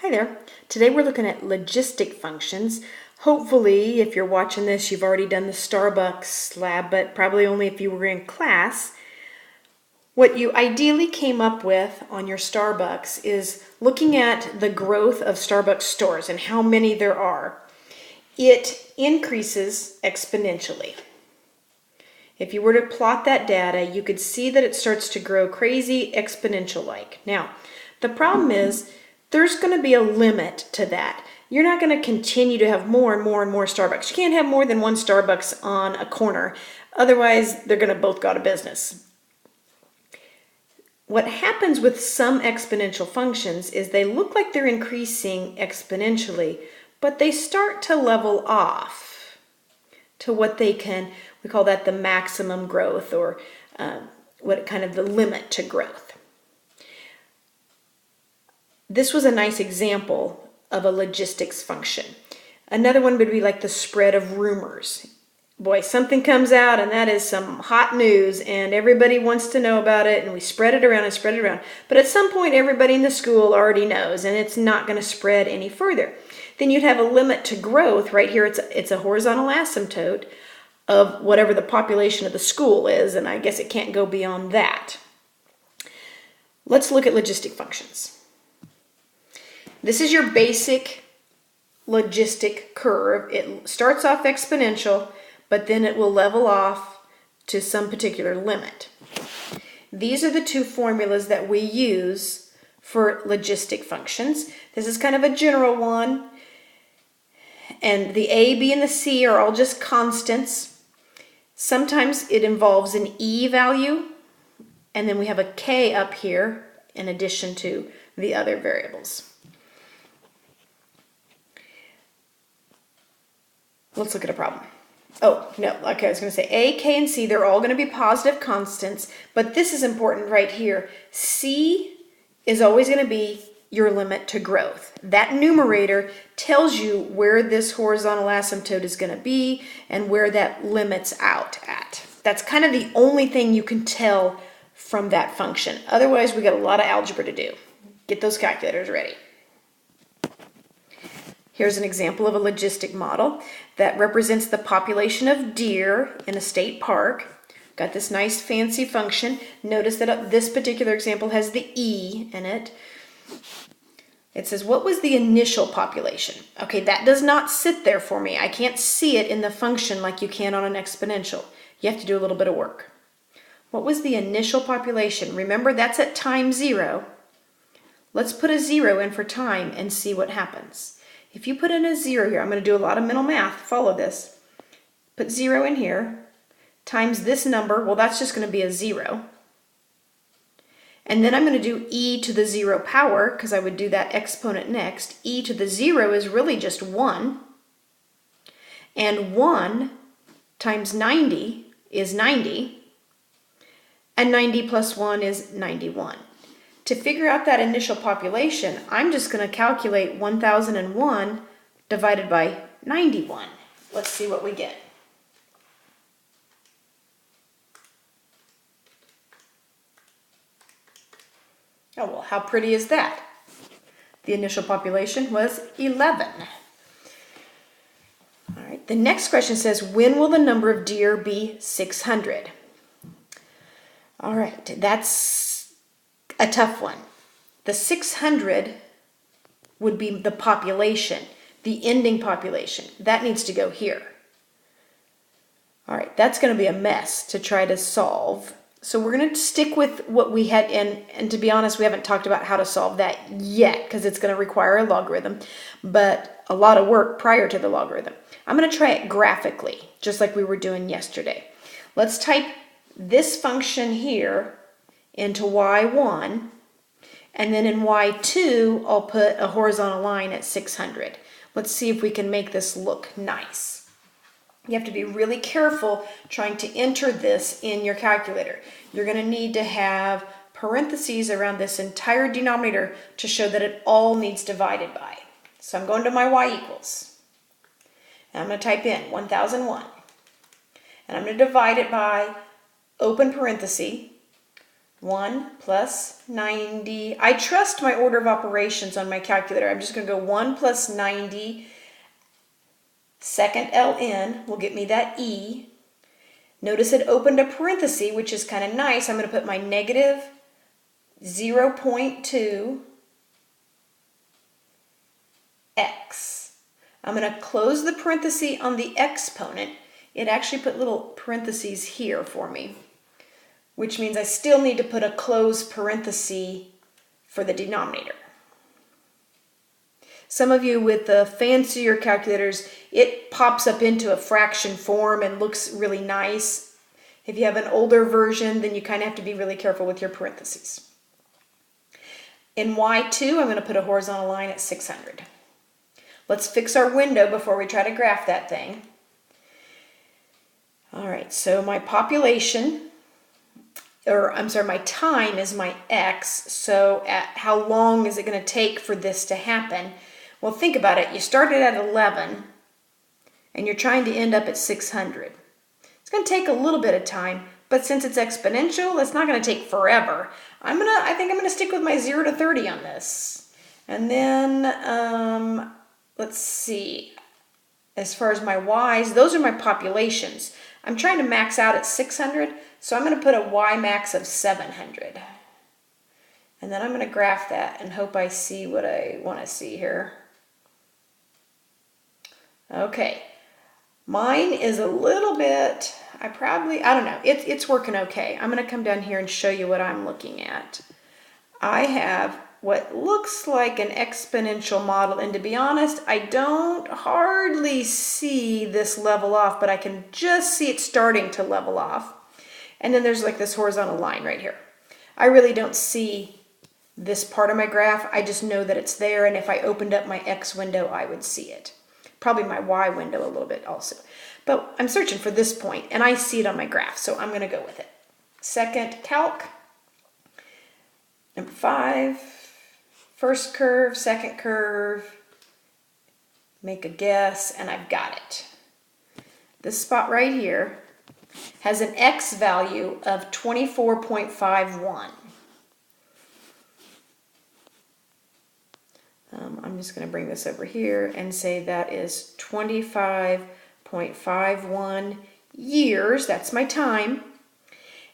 Hi there. Today we're looking at logistic functions. Hopefully, if you're watching this, you've already done the Starbucks lab, but probably only if you were in class. What you ideally came up with on your Starbucks is looking at the growth of Starbucks stores and how many there are. It increases exponentially. If you were to plot that data, you could see that it starts to grow crazy exponential-like. Now, the problem is there's going to be a limit to that. You're not going to continue to have more and more and more Starbucks. You can't have more than one Starbucks on a corner. Otherwise, they're going to both go out of business. What happens with some exponential functions is they look like they're increasing exponentially, but they start to level off to what they can, we call that the maximum growth, or what kind of the limit to growth. This was a nice example of a logistics function. Another one would be like the spread of rumors. Boy, something comes out and that is some hot news and everybody wants to know about it, and we spread it around and spread it around. But at some point everybody in the school already knows and it's not going to spread any further. Then you'd have a limit to growth. Right here it's a horizontal asymptote of whatever the population of the school is, and I guess it can't go beyond that. Let's look at logistic functions. This is your basic logistic curve. It starts off exponential, but then it will level off to some particular limit. These are the two formulas that we use for logistic functions. This is kind of a general one, and the A, B, and the C are all just constants. Sometimes it involves an E value, and then we have a K up here in addition to the other variables. Let's look at a problem. Oh, no, okay, I was going to say A, K, and C, they're all going to be positive constants, but this is important right here. C is always going to be your limit to growth. That numerator tells you where this horizontal asymptote is going to be and where that limits out at. That's kind of the only thing you can tell from that function. Otherwise, we got a lot of algebra to do. Get those calculators ready. Here's an example of a logistic model that represents the population of deer in a state park. Got this nice fancy function. Notice that this particular example has the E in it. It says, what was the initial population? Okay, that does not sit there for me. I can't see it in the function like you can on an exponential. You have to do a little bit of work. What was the initial population? Remember, that's at time 0. Let's put a 0 in for time and see what happens. If you put in a 0 here, I'm going to do a lot of mental math. Follow this. Put 0 in here times this number. Well, that's just going to be a 0. And then I'm going to do e to the 0 power, because I would do that exponent next. E to the 0 is really just 1. And 1 times 90 is 90. And 90 plus 1 is 91. To figure out that initial population, I'm just going to calculate 1001 divided by 91. Let's see what we get. Oh, well, how pretty is that? The initial population was 11. All right, the next question says, when will the number of deer be 600? All right, that's a tough one. The 600 would be the population, the ending population. That needs to go here. All right, that's going to be a mess to try to solve. So we're going to stick with what we had, and to be honest, we haven't talked about how to solve that yet because it's going to require a logarithm, but a lot of work prior to the logarithm. I'm going to try it graphically, just like we were doing yesterday. Let's type this function here into y1, and then in y2 I'll put a horizontal line at 600. Let's see if we can make this look nice. You have to be really careful trying to enter this in your calculator. You're going to need to have parentheses around this entire denominator to show that it all needs divided by. So I'm going to my y equals, and I'm going to type in 1001, and I'm going to divide it by open parenthesis 1 plus 90. I trust my order of operations on my calculator. I'm just going to go 1 plus 90. Second ln will get me that e. Notice it opened a parenthesis, which is kind of nice. I'm going to put my negative 0.2 x. I'm going to close the parenthesis on the exponent. It actually put little parentheses here for me, which means I still need to put a closed parenthesis for the denominator. Some of you with the fancier calculators, it pops up into a fraction form and looks really nice. If you have an older version, then you kind of have to be really careful with your parentheses. In Y2, I'm going to put a horizontal line at 600. Let's fix our window before we try to graph that thing. All right, so my population, my time is my x, so how long is it going to take for this to happen? Well, think about it. You started at 11, and you're trying to end up at 600. It's going to take a little bit of time, but since it's exponential, it's not going to take forever. I think I'm going to stick with my 0 to 30 on this. And then, let's see. As far as my y's, those are my populations. I'm trying to max out at 600, so I'm going to put a y max of 700. And then I'm going to graph that and hope I see what I want to see here. Okay, mine is a little bit, I don't know, it's working okay. I'm going to come down here and show you what I'm looking at. I have what looks like an exponential model, and to be honest, I don't hardly see this level off, but I can just see it starting to level off. And then there's like this horizontal line right here. I really don't see this part of my graph. I just know that it's there, and if I opened up my X window, I would see it. Probably my Y window a little bit also. But I'm searching for this point, and I see it on my graph, so I'm going to go with it. Second calc. Number 5. First curve, second curve. Make a guess, and I've got it. This spot right here has an X value of 24.51. I'm just going to bring this over here and say that is 25.51 years. That's my time.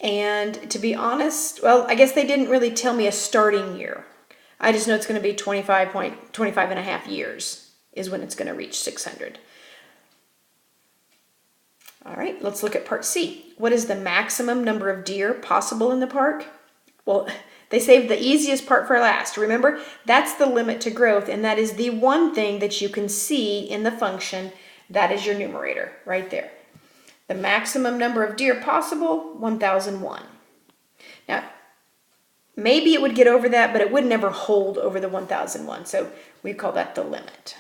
And to be honest, well, I guess they didn't really tell me a starting year. I just know it's going to be 25 and a half years is when it's going to reach 600. All right, let's look at part C. What is the maximum number of deer possible in the park? Well, they saved the easiest part for last. Remember, that's the limit to growth, and that is the one thing that you can see in the function. That is your numerator right there. The maximum number of deer possible, 1001. Now, maybe it would get over that, but it would never hold over the 1001, so we call that the limit.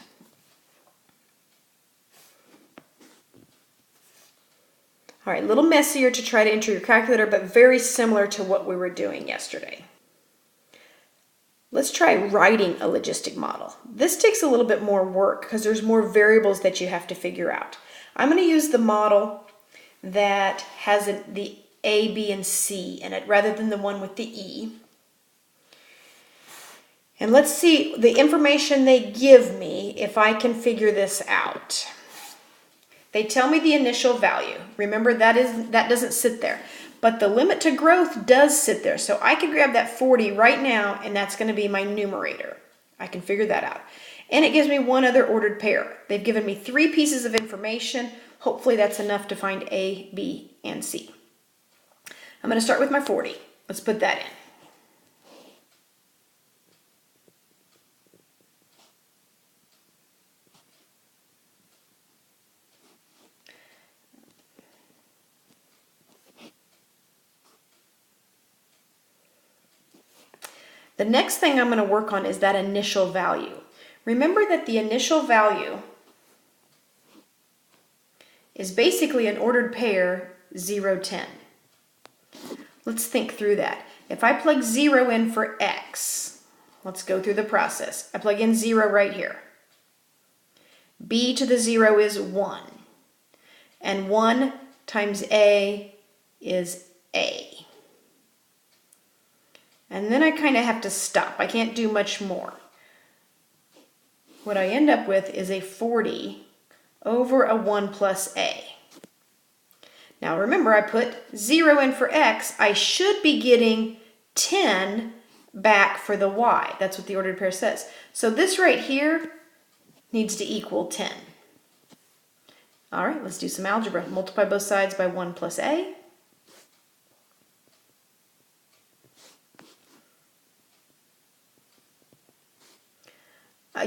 All right, a little messier to try to enter your calculator, but very similar to what we were doing yesterday. Let's try writing a logistic model. This takes a little bit more work because there's more variables that you have to figure out. I'm going to use the model that has the A, B, and C in it rather than the one with the E. And let's see the information they give me if I can figure this out. They tell me the initial value. Remember, that doesn't sit there. But the limit to growth does sit there. So I could grab that 40 right now, and that's going to be my numerator. I can figure that out. And it gives me one other ordered pair. They've given me 3 pieces of information. Hopefully that's enough to find A, B, and C. I'm going to start with my 40. Let's put that in. The next thing I'm going to work on is that initial value. Remember that the initial value is basically an ordered pair 0, 10. Let's think through that. If I plug 0 in for X, let's go through the process. I plug in 0 right here. B to the 0 is 1. And 1 times A is A. And then I kind of have to stop. I can't do much more. What I end up with is a 40 over a 1 plus a. Now remember, I put 0 in for x. I should be getting 10 back for the y. That's what the ordered pair says. So this right here needs to equal 10. All right, let's do some algebra. Multiply both sides by 1 plus a.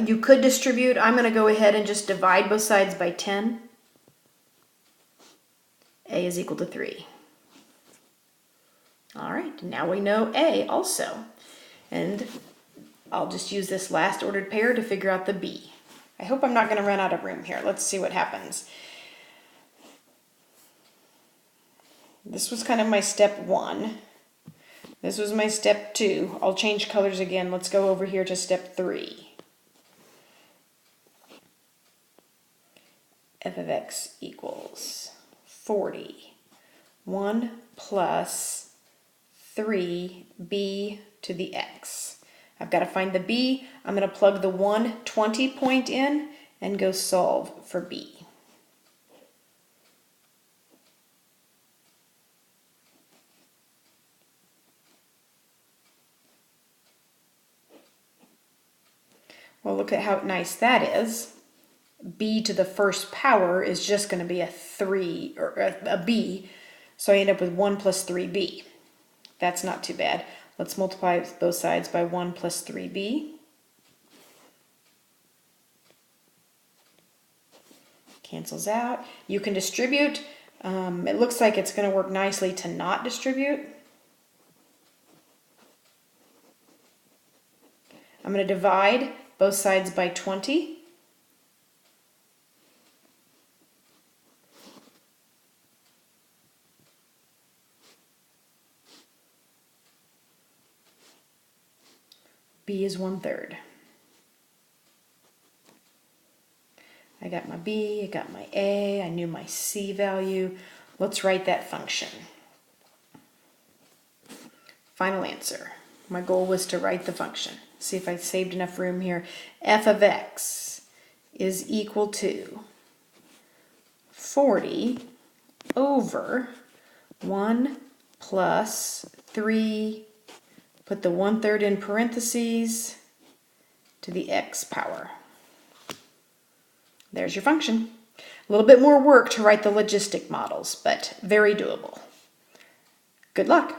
You could distribute. I'm going to go ahead and just divide both sides by 10. A is equal to 3. All right, now we know A also. And I'll just use this last ordered pair to figure out the B. I hope I'm not going to run out of room here. Let's see what happens. This was kind of my step 1. This was my step 2. I'll change colors again. Let's go over here to step 3. F of x equals 40. 1 plus 3b to the x. I've got to find the b. I'm going to plug the 120 point in and go solve for b. Well, look at how nice that is. B to the first power is just going to be a 3 or a b, so I end up with 1 plus 3b. That's not too bad. Let's multiply both sides by 1 plus 3b. Cancels out. You can distribute. It looks like it's going to work nicely to not distribute. I'm going to divide both sides by 20. B is 1/3. I got my B, I got my A, I knew my C value. Let's write that function. Final answer. My goal was to write the function. See if I saved enough room here. F of x is equal to 40 over 1 plus 3, put the 1/3 in parentheses, to the x power. There's your function. A little bit more work to write the logistic models, but very doable. Good luck.